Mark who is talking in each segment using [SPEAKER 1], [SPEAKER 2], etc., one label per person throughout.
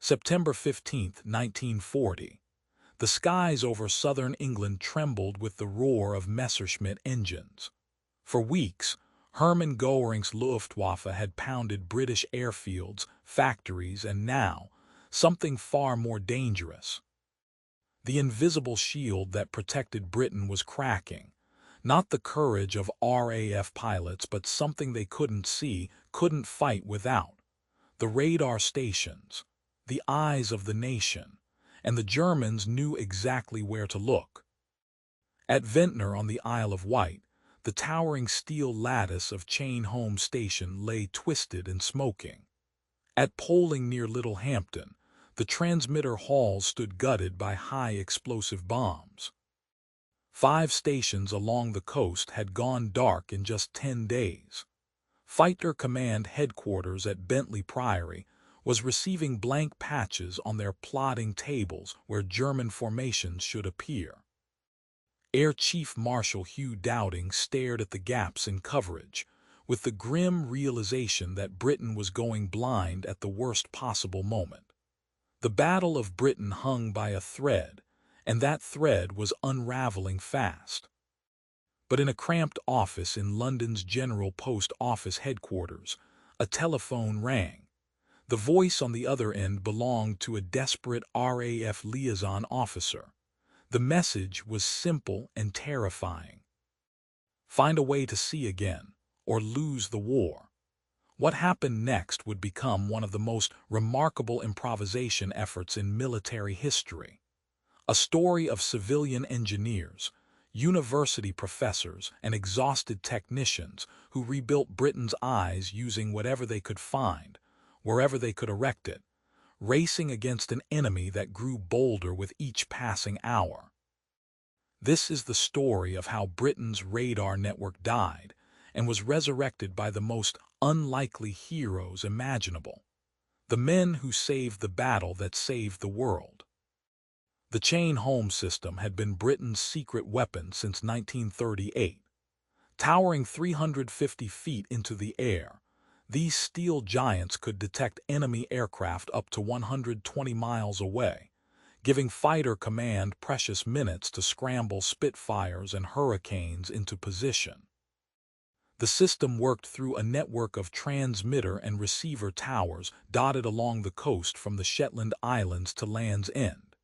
[SPEAKER 1] September 15, 1940. The skies over southern England trembled with the roar of Messerschmitt engines. For weeks, Hermann Göring's Luftwaffe had pounded British airfields, factories, and now, something far more dangerous. The invisible shield that protected Britain was cracking. Not the courage of RAF pilots, but something they couldn't see, couldn't fight without. The radar stations, the eyes of the nation, and the Germans knew exactly where to look. At Ventnor on the Isle of Wight, the towering steel lattice of Chain Home Station lay twisted and smoking. At Poling near Littlehampton, the transmitter halls stood gutted by high explosive bombs. 5 stations along the coast had gone dark in just 10 days. Fighter Command Headquarters at Bentley Priory was receiving blank patches on their plotting tables where German formations should appear. Air Chief Marshal Hugh Dowding stared at the gaps in coverage, with the grim realization that Britain was going blind at the worst possible moment. The Battle of Britain hung by a thread, and that thread was unraveling fast. But in a cramped office in London's General Post Office headquarters, a telephone rang. The voice on the other end belonged to a desperate RAF liaison officer. The message was simple and terrifying. Find a way to see again, or lose the war. What happened next would become one of the most remarkable improvisation efforts in military history. A story of civilian engineers, university professors, and exhausted technicians who rebuilt Britain's eyes using whatever they could find, wherever they could erect it, racing against an enemy that grew bolder with each passing hour. This is the story of how Britain's radar network died and was resurrected by the most unlikely heroes imaginable, the men who saved the battle that saved the world. The Chain Home system had been Britain's secret weapon since 1938. Towering 350 feet into the air, these steel giants could detect enemy aircraft up to 120 miles away, giving Fighter Command precious minutes to scramble Spitfires and Hurricanes into position. The system worked through a network of transmitter and receiver towers dotted along the coast from the Shetland Islands to Land's End.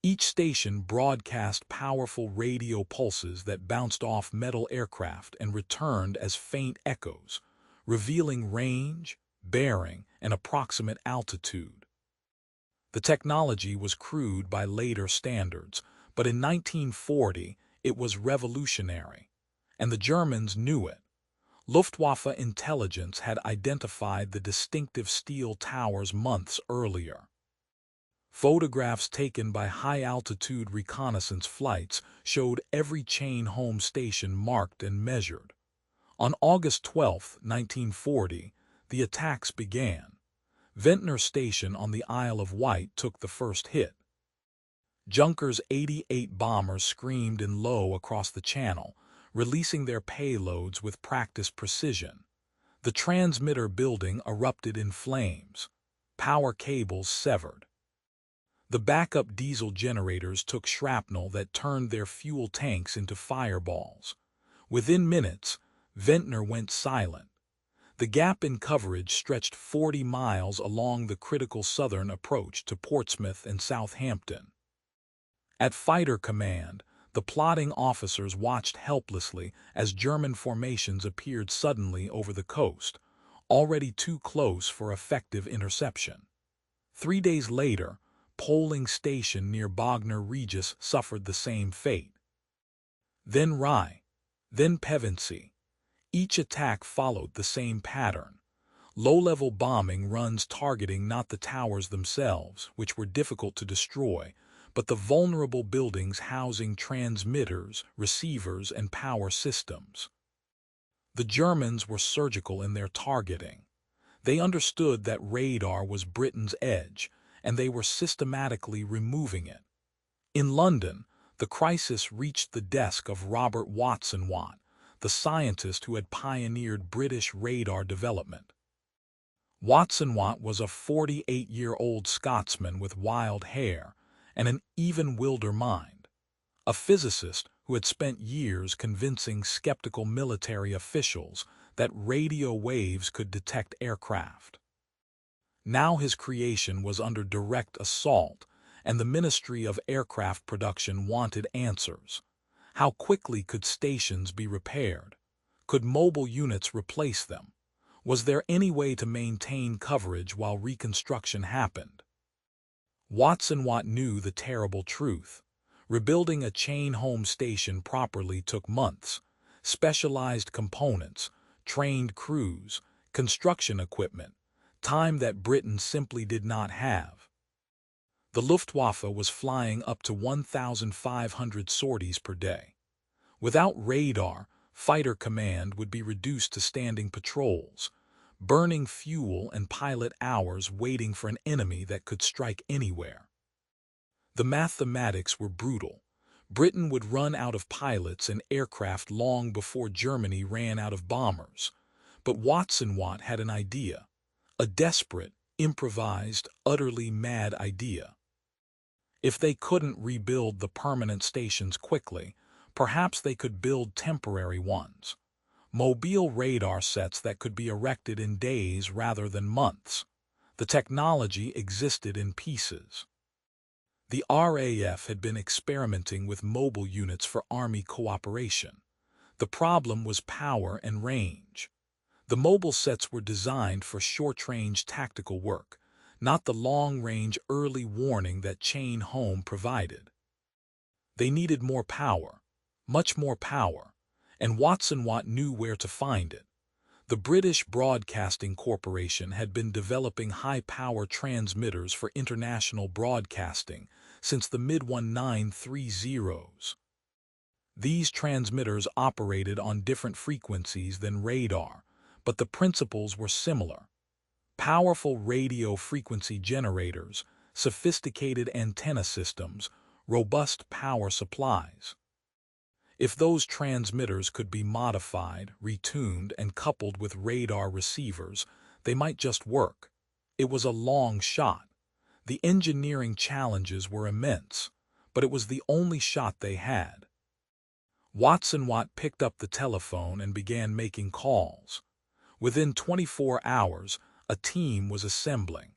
[SPEAKER 1] Each station broadcast powerful radio pulses that bounced off metal aircraft and returned as faint echoes, revealing range, bearing, and approximate altitude. The technology was crude by later standards, but in 1940 it was revolutionary, and the Germans knew it. Luftwaffe intelligence had identified the distinctive steel towers months earlier. Photographs taken by high-altitude reconnaissance flights showed every Chain Home station marked and measured. On August 12, 1940, the attacks began. Ventnor Station on the Isle of Wight took the first hit. Juncker's 88 bombers screamed in low across the channel, releasing their payloads with practiced precision. The transmitter building erupted in flames. Power cables severed. The backup diesel generators took shrapnel that turned their fuel tanks into fireballs. Within minutes, Ventnor went silent. The gap in coverage stretched 40 miles along the critical southern approach to Portsmouth and Southampton. At Fighter Command, the plotting officers watched helplessly as German formations appeared suddenly over the coast, already too close for effective interception. 3 days later, Poling Station near Bognor Regis suffered the same fate. Then Rye, then Pevensey. Each attack followed the same pattern. Low-level bombing runs targeting not the towers themselves, which were difficult to destroy, but the vulnerable buildings housing transmitters, receivers, and power systems. The Germans were surgical in their targeting. They understood that radar was Britain's edge, and they were systematically removing it. In London, the crisis reached the desk of Robert Watson-Watt, the scientist who had pioneered British radar development. Watson Watt was a 48-year-old Scotsman with wild hair and an even wilder mind, a physicist who had spent years convincing skeptical military officials that radio waves could detect aircraft. Now his creation was under direct assault, and the Ministry of Aircraft Production wanted answers. How quickly could stations be repaired? Could mobile units replace them? Was there any way to maintain coverage while reconstruction happened? Watson Watt knew the terrible truth. Rebuilding a chain home station properly took months. Specialized components, trained crews, construction equipment, time that Britain simply did not have. The Luftwaffe was flying up to 1,500 sorties per day. Without radar, fighter command would be reduced to standing patrols, burning fuel and pilot hours waiting for an enemy that could strike anywhere. The mathematics were brutal. Britain would run out of pilots and aircraft long before Germany ran out of bombers. But Watson Watt had an idea. A desperate, improvised, utterly mad idea. If they couldn't rebuild the permanent stations quickly, perhaps they could build temporary ones. Mobile radar sets that could be erected in days rather than months. The technology existed in pieces. The RAF had been experimenting with mobile units for Army cooperation. The problem was power and range. The mobile sets were designed for short-range tactical work, not the long-range early warning that chain home provided. They needed more power, much more power, and Watson Watt knew where to find it. The British Broadcasting Corporation had been developing high-power transmitters for international broadcasting since the mid-1930s. These transmitters operated on different frequencies than radar, but the principles were similar. Powerful radio frequency generators, sophisticated antenna systems, robust power supplies. If those transmitters could be modified, retuned, and coupled with radar receivers, they might just work. It was a long shot. The engineering challenges were immense, but it was the only shot they had. Watson Watt picked up the telephone and began making calls. Within 24 hours, a team was assembling.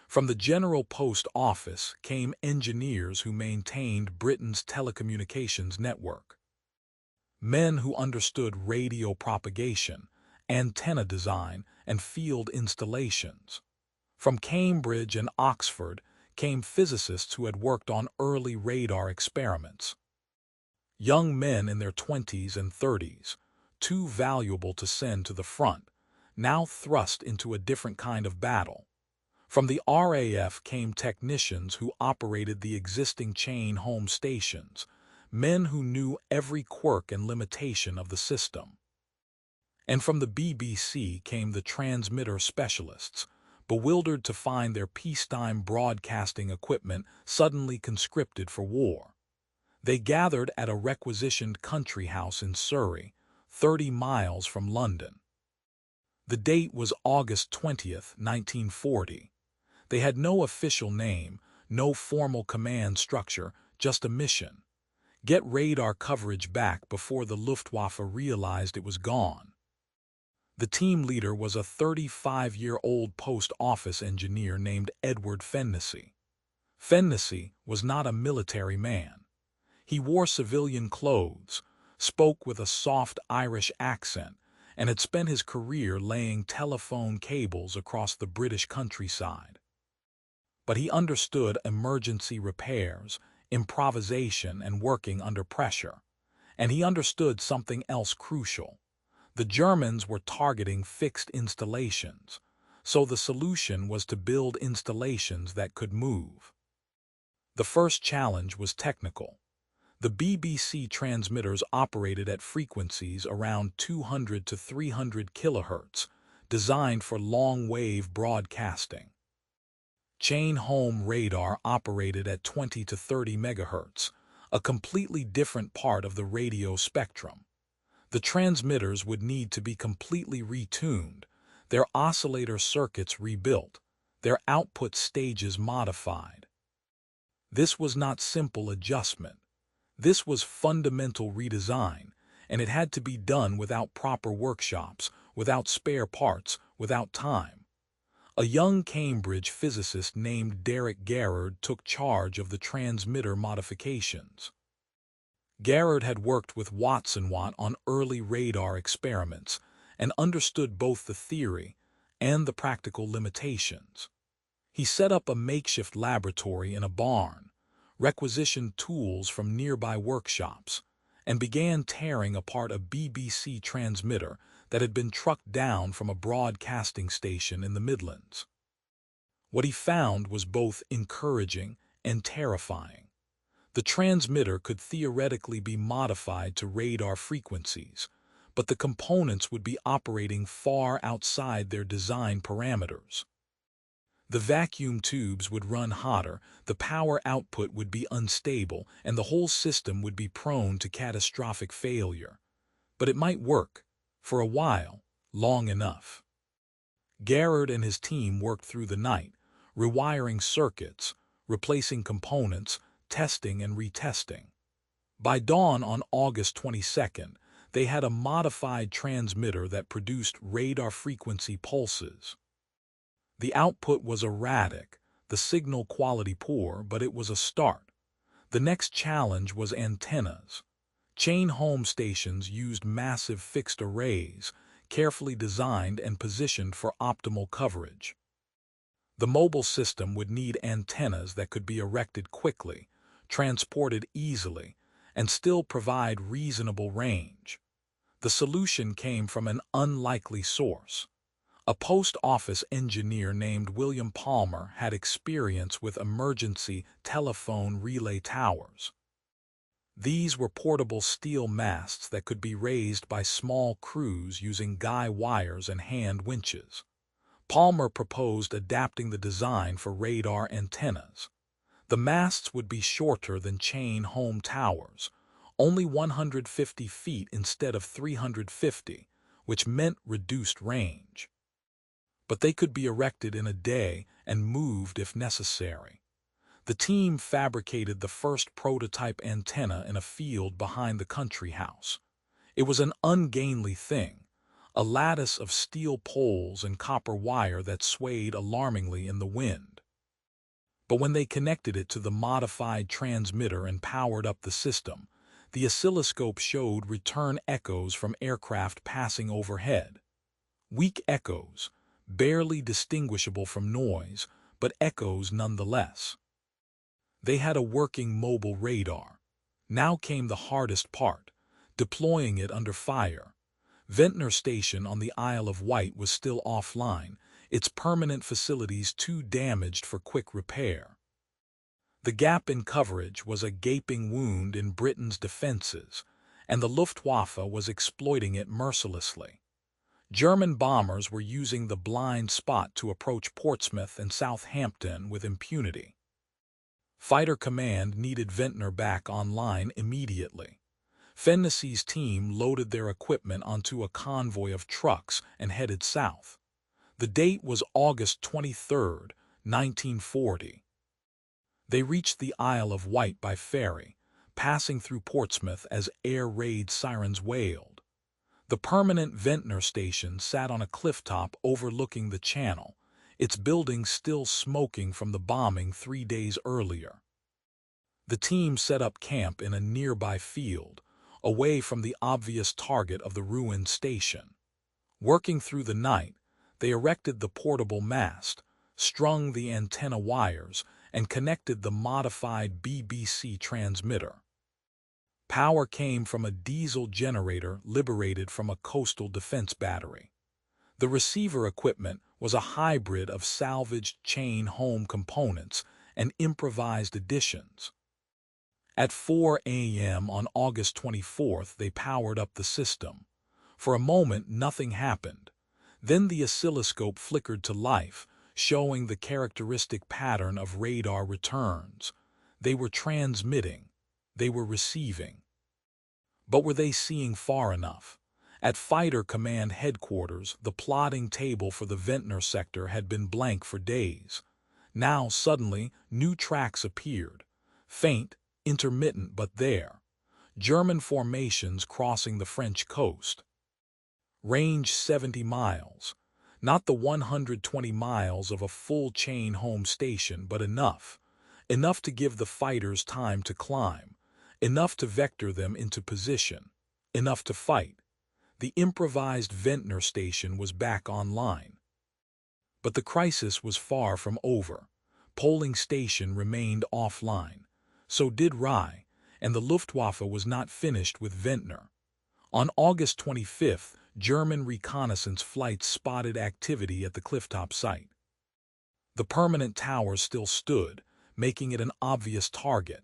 [SPEAKER 1] From the General Post Office came engineers who maintained Britain's telecommunications network. Men who understood radio propagation, antenna design, and field installations. From Cambridge and Oxford came physicists who had worked on early radar experiments. Young men in their 20s and 30s, too valuable to send to the front, now thrust into a different kind of battle. From the RAF came technicians who operated the existing chain home stations, men who knew every quirk and limitation of the system. And from the BBC came the transmitter specialists, bewildered to find their peacetime broadcasting equipment suddenly conscripted for war. They gathered at a requisitioned country house in Surrey, 30 miles from London. The date was August 20th, 1940. They had no official name, no formal command structure, just a mission. Get radar coverage back before the Luftwaffe realized it was gone. The team leader was a 35-year-old post office engineer named Edward Fennessy. Fennessy was not a military man. He wore civilian clothes, spoke with a soft Irish accent, and had spent his career laying telephone cables across the British countryside. But he understood emergency repairs, improvisation, and working under pressure. And he understood something else crucial. The Germans were targeting fixed installations, so the solution was to build installations that could move. The first challenge was technical. The BBC transmitters operated at frequencies around 200 to 300 kHz, designed for long-wave broadcasting. Chain home radar operated at 20 to 30 MHz, a completely different part of the radio spectrum. The transmitters would need to be completely retuned. their oscillator circuits rebuilt, their output stages modified. This was not simple adjustment. This was fundamental redesign, and it had to be done without proper workshops, without spare parts, without time. A young Cambridge physicist named Derek Garrard took charge of the transmitter modifications. Garrard had worked with Watson Watt on early radar experiments and understood both the theory and the practical limitations. He set up a makeshift laboratory in a barn, requisitioned tools from nearby workshops, and began tearing apart a BBC transmitter that had been trucked down from a broadcasting station in the Midlands. What he found was both encouraging and terrifying. The transmitter could theoretically be modified to radar frequencies, but the components would be operating far outside their design parameters. The vacuum tubes would run hotter, the power output would be unstable, and the whole system would be prone to catastrophic failure. But it might work, for a while, long enough. Garrard and his team worked through the night, rewiring circuits, replacing components, testing and retesting. By dawn on August 22nd, they had a modified transmitter that produced radar frequency pulses. The output was erratic, the signal quality poor, but it was a start. The next challenge was antennas. Chain home stations used massive fixed arrays, carefully designed and positioned for optimal coverage. The mobile system would need antennas that could be erected quickly, transported easily, and still provide reasonable range. The solution came from an unlikely source. A post office engineer named William Palmer had experience with emergency telephone relay towers. These were portable steel masts that could be raised by small crews using guy wires and hand winches. Palmer proposed adapting the design for radar antennas. The masts would be shorter than chain home towers, only 150 feet instead of 350, which meant reduced range. But they could be erected in a day and moved if necessary. The team fabricated the first prototype antenna in a field behind the country house. It was an ungainly thing, a lattice of steel poles and copper wire that swayed alarmingly in the wind. But when they connected it to the modified transmitter and powered up the system, the oscilloscope showed return echoes from aircraft passing overhead. Weak echoes, barely distinguishable from noise, but echoes nonetheless. They had a working mobile radar. Now came the hardest part, deploying it under fire. Ventnor Station on the Isle of Wight was still offline, its permanent facilities too damaged for quick repair. The gap in coverage was a gaping wound in Britain's defenses, and the Luftwaffe was exploiting it mercilessly. German bombers were using the blind spot to approach Portsmouth and Southampton with impunity. Fighter Command needed Ventnor back online immediately. Fennessy's team loaded their equipment onto a convoy of trucks and headed south. The date was August 23, 1940. They reached the Isle of Wight by ferry, passing through Portsmouth as air raid sirens wailed. The permanent Ventnor station sat on a clifftop overlooking the channel, its buildings still smoking from the bombing 3 days earlier. The team set up camp in a nearby field, away from the obvious target of the ruined station. Working through the night, they erected the portable mast, strung the antenna wires, and connected the modified BBC transmitter. Power came from a diesel generator liberated from a coastal defense battery. The receiver equipment was a hybrid of salvaged chain home components and improvised additions. At 4 a.m. on August 24th, they powered up the system. For a moment, nothing happened. Then the oscilloscope flickered to life, showing the characteristic pattern of radar returns. They were transmitting. They were receiving. But were they seeing far enough? At Fighter Command Headquarters, the plotting table for the Ventnor sector had been blank for days. Now, suddenly, new tracks appeared. Faint, intermittent, but there. German formations crossing the French coast. Range 70 miles. Not the 120 miles of a full-chain home station, but enough. Enough to give the fighters time to climb. Enough to vector them into position. Enough to fight. The improvised Ventnor station was back online. But the crisis was far from over. Polling station remained offline. So did Rye, and the Luftwaffe was not finished with Ventnor. On August 25th, German reconnaissance flights spotted activity at the clifftop site. The permanent tower still stood, making it an obvious target.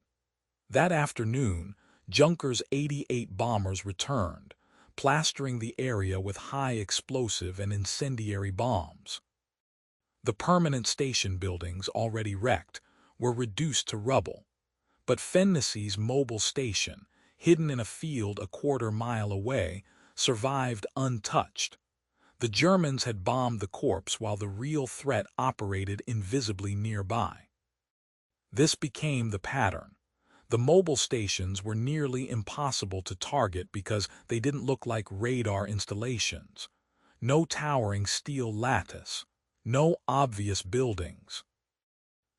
[SPEAKER 1] That afternoon, Juncker's 88 bombers returned, plastering the area with high explosive and incendiary bombs. The permanent station buildings, already wrecked, were reduced to rubble. But Fennessy's mobile station, hidden in a field a quarter-mile away, survived untouched. The Germans had bombed the corpse while the real threat operated invisibly nearby. This became the pattern. The mobile stations were nearly impossible to target because they didn't look like radar installations. No towering steel lattice. No obvious buildings.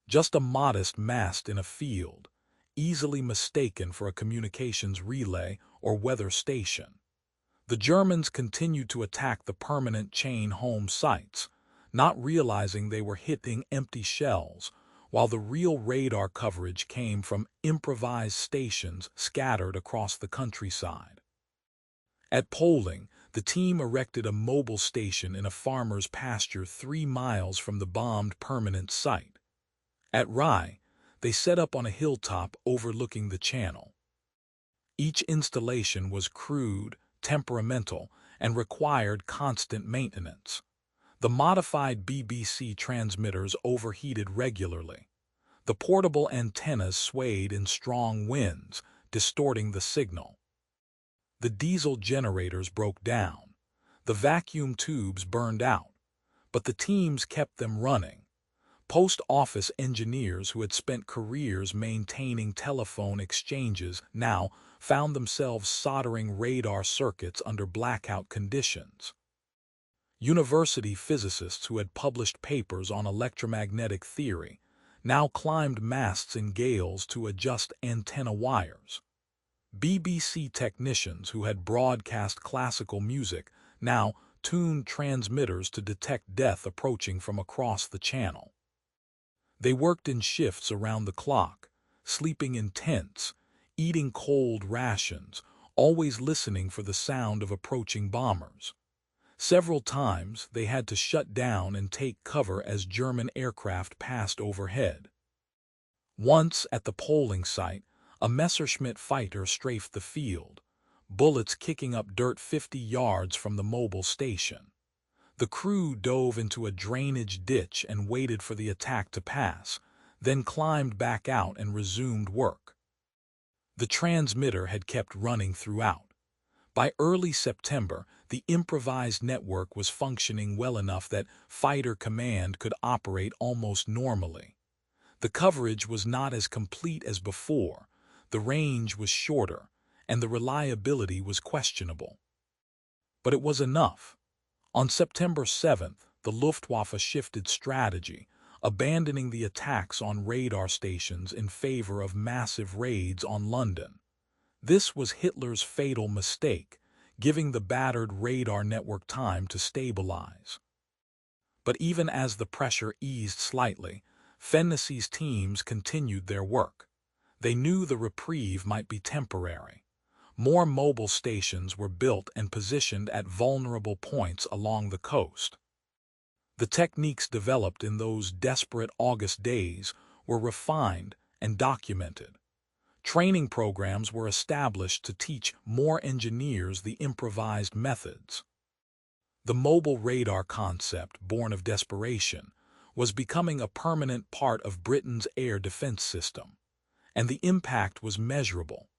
[SPEAKER 1] Just a modest mast in a field, easily mistaken for a communications relay or weather station. The Germans continued to attack the permanent chain home sites, not realizing they were hitting empty shells, while the real radar coverage came from improvised stations scattered across the countryside. At Polling, the team erected a mobile station in a farmer's pasture 3 miles from the bombed permanent site. At Rye, they set up on a hilltop overlooking the channel. Each installation was crude, temperamental, and required constant maintenance. The modified BBC transmitters overheated regularly. The portable antennas swayed in strong winds, distorting the signal. The diesel generators broke down. The vacuum tubes burned out. But the teams kept them running. Post office engineers who had spent careers maintaining telephone exchanges now found themselves soldering radar circuits under blackout conditions. University physicists who had published papers on electromagnetic theory now climbed masts in gales to adjust antenna wires. BBC technicians who had broadcast classical music now tuned transmitters to detect death approaching from across the channel. They worked in shifts around the clock, sleeping in tents, eating cold rations, always listening for the sound of approaching bombers. Several times they had to shut down and take cover as German aircraft passed overhead. Once at the polling site, a Messerschmitt fighter strafed the field, bullets kicking up dirt 50 yards from the mobile station. The crew dove into a drainage ditch and waited for the attack to pass, then climbed back out and resumed work. The transmitter had kept running throughout. By early September, the improvised network was functioning well enough that Fighter Command could operate almost normally. The coverage was not as complete as before, the range was shorter, and the reliability was questionable. But it was enough. On September 7th, the Luftwaffe shifted strategy, abandoning the attacks on radar stations in favor of massive raids on London. This was Hitler's fatal mistake, giving the battered radar network time to stabilize. But even as the pressure eased slightly, Fennessy's teams continued their work. They knew the reprieve might be temporary. More mobile stations were built and positioned at vulnerable points along the coast. The techniques developed in those desperate August days were refined and documented. Training programs were established to teach more engineers the improvised methods. The mobile radar concept, born of desperation, was becoming a permanent part of Britain's air defense system, and the impact was measurable.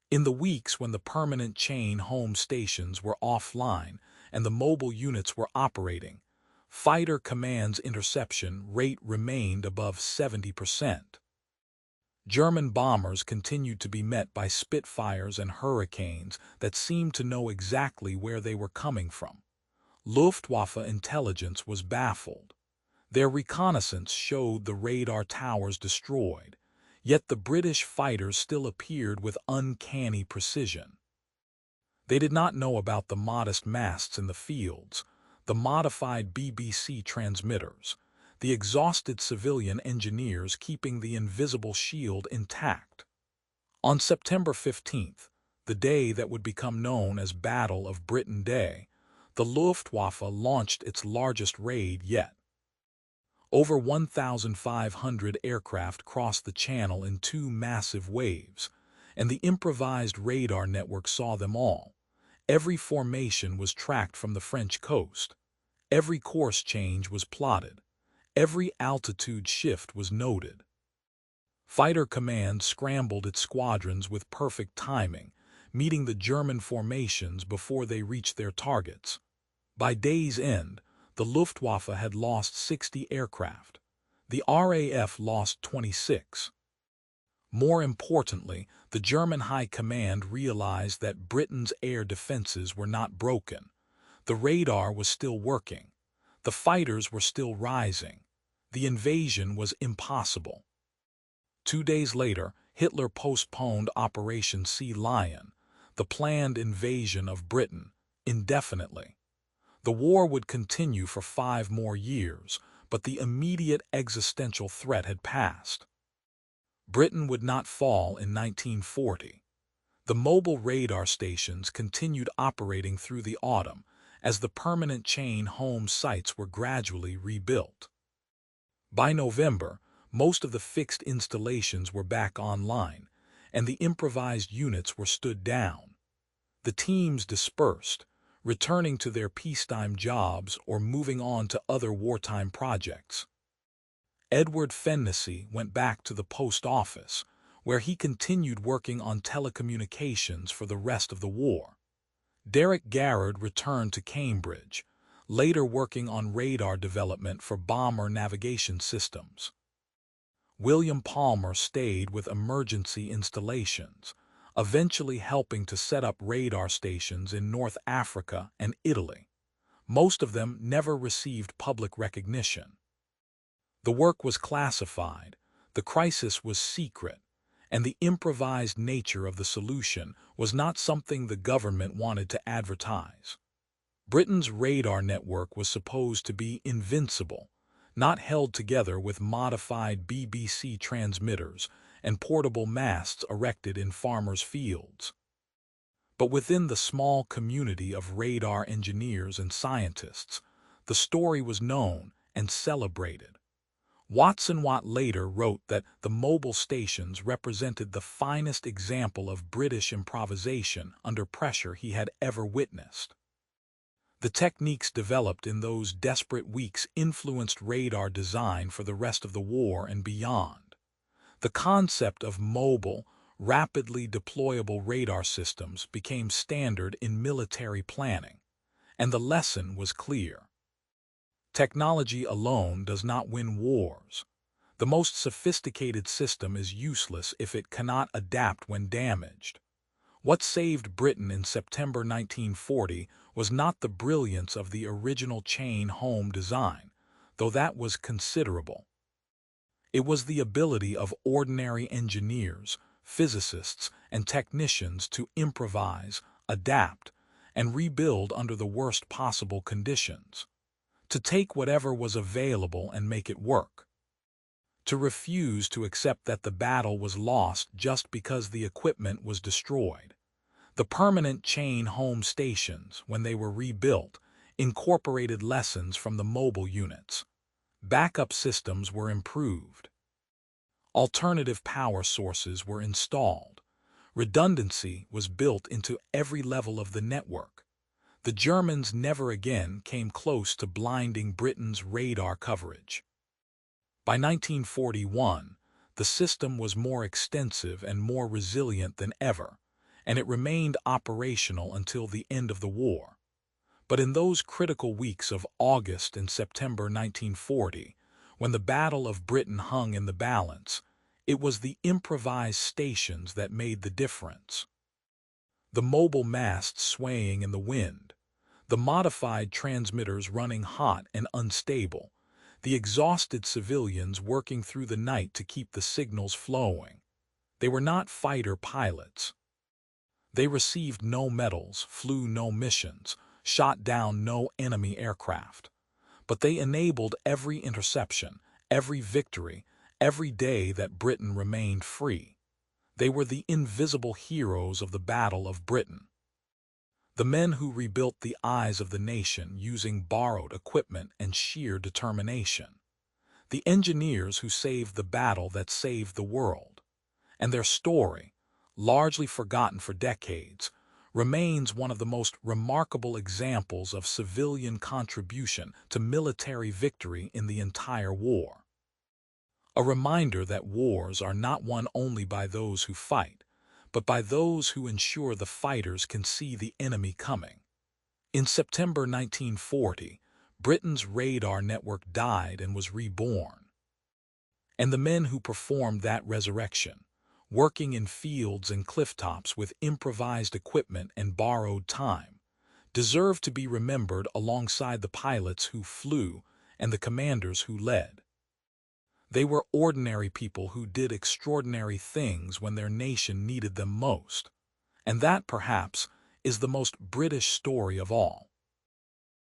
[SPEAKER 1] In the weeks when the permanent chain home stations were offline and the mobile units were operating, fighter command's interception rate remained above 70%. German bombers continued to be met by Spitfires and Hurricanes that seemed to know exactly where they were coming from. Luftwaffe intelligence was baffled. Their reconnaissance showed the radar towers destroyed, yet the British fighters still appeared with uncanny precision. They did not know about the modest masts in the fields, the modified BBC transmitters, the exhausted civilian engineers keeping the invisible shield intact. On September 15th, the day that would become known as Battle of Britain Day, the Luftwaffe launched its largest raid yet. Over 1,500 aircraft crossed the channel in two massive waves, and the improvised radar network saw them all. Every formation was tracked from the French coast. Every course change was plotted. Every altitude shift was noted. Fighter Command scrambled its squadrons with perfect timing, meeting the German formations before they reached their targets. By day's end, the Luftwaffe had lost 60 aircraft. The RAF lost 26. More importantly, the German High Command realized that Britain's air defenses were not broken. The radar was still working. The fighters were still rising. The invasion was impossible. 2 days later, Hitler postponed Operation Sea Lion, the planned invasion of Britain, indefinitely. The war would continue for 5 more years, but the immediate existential threat had passed. Britain would not fall in 1940. The mobile radar stations continued operating through the autumn as the permanent chain home sites were gradually rebuilt. By November, most of the fixed installations were back online, and the improvised units were stood down. The teams dispersed, returning to their peacetime jobs or moving on to other wartime projects. Edward Fennessy went back to the post office, where he continued working on telecommunications for the rest of the war. Derek Garrard returned to Cambridge, later working on radar development for bomber navigation systems. William Palmer stayed with emergency installations, eventually helping to set up radar stations in North Africa and Italy. Most of them never received public recognition. The work was classified, the crisis was secret, and the improvised nature of the solution was not something the government wanted to advertise. Britain's radar network was supposed to be invincible, not held together with modified BBC transmitters and portable masts erected in farmers' fields. But within the small community of radar engineers and scientists, the story was known and celebrated. Watson Watt later wrote that the mobile stations represented the finest example of British improvisation under pressure he had ever witnessed. The techniques developed in those desperate weeks influenced radar design for the rest of the war and beyond. The concept of mobile, rapidly deployable radar systems became standard in military planning, and the lesson was clear. Technology alone does not win wars. The most sophisticated system is useless if it cannot adapt when damaged. What saved Britain in September 1940 was not the brilliance of the original chain home design, though that was considerable. It was the ability of ordinary engineers, physicists, and technicians to improvise, adapt, and rebuild under the worst possible conditions. To take whatever was available and make it work. To refuse to accept that the battle was lost just because the equipment was destroyed. The permanent chain home stations, when they were rebuilt, incorporated lessons from the mobile units. Backup systems were improved. Alternative power sources were installed. Redundancy was built into every level of the network. The Germans never again came close to blinding Britain's radar coverage. By 1941, the system was more extensive and more resilient than ever, and it remained operational until the end of the war. But in those critical weeks of August and September 1940, when the Battle of Britain hung in the balance, it was the improvised stations that made the difference. The mobile masts swaying in the wind, the modified transmitters running hot and unstable, the exhausted civilians working through the night to keep the signals flowing. They were not fighter pilots. They received no medals, flew no missions, shot down no enemy aircraft. But they enabled every interception, every victory, every day that Britain remained free. They were the invisible heroes of the Battle of Britain. The men who rebuilt the eyes of the nation using borrowed equipment and sheer determination. The engineers who saved the battle that saved the world. And their story, largely forgotten for decades, remains one of the most remarkable examples of civilian contribution to military victory in the entire war. A reminder that wars are not won only by those who fight, but by those who ensure the fighters can see the enemy coming. In September 1940, Britain's radar network died and was reborn. And the men who performed that resurrection, working in fields and clifftops with improvised equipment and borrowed time, deserve to be remembered alongside the pilots who flew and the commanders who led. They were ordinary people who did extraordinary things when their nation needed them most. And that, perhaps, is the most British story of all.